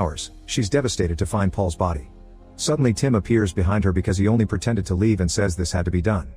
hours, she's devastated to find Paul's body. Suddenly Tim appears behind her because he only pretended to leave and says this had to be done.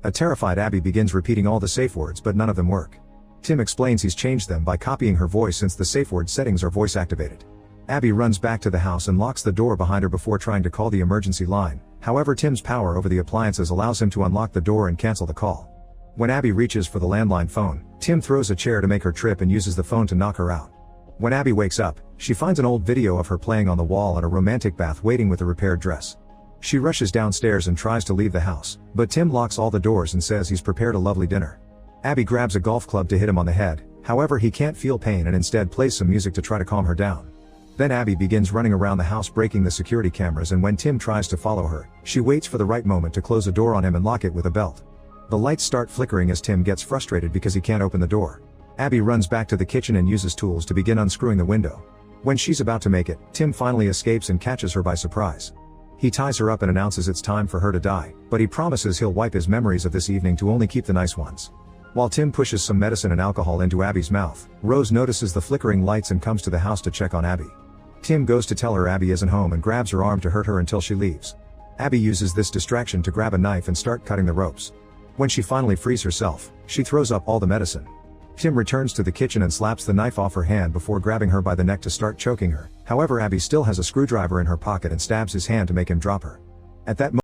A terrified Abby begins repeating all the safe words but none of them work. Tim explains he's changed them by copying her voice since the safe word settings are voice activated. Abby runs back to the house and locks the door behind her before trying to call the emergency line. However, Tim's power over the appliances allows him to unlock the door and cancel the call. When Abby reaches for the landline phone, Tim throws a chair to make her trip and uses the phone to knock her out. When Abby wakes up, she finds an old video of her playing on the wall at a romantic bath waiting with a repaired dress. She rushes downstairs and tries to leave the house, but Tim locks all the doors and says he's prepared a lovely dinner. Abby grabs a golf club to hit him on the head, however he can't feel pain and instead plays some music to try to calm her down. Then Abby begins running around the house breaking the security cameras, and when Tim tries to follow her, she waits for the right moment to close a door on him and lock it with a belt. The lights start flickering as Tim gets frustrated because he can't open the door. Abby runs back to the kitchen and uses tools to begin unscrewing the window. When she's about to make it, Tim finally escapes and catches her by surprise. He ties her up and announces it's time for her to die, but he promises he'll wipe his memories of this evening to only keep the nice ones. While Tim pushes some medicine and alcohol into Abby's mouth, Rose notices the flickering lights and comes to the house to check on Abby. Tim goes to tell her Abby isn't home and grabs her arm to hurt her until she leaves. Abby uses this distraction to grab a knife and start cutting the ropes. When she finally frees herself, she throws up all the medicine. Tim returns to the kitchen and slaps the knife off her hand before grabbing her by the neck to start choking her. However, Abby still has a screwdriver in her pocket and stabs his hand to make him drop her. At that moment,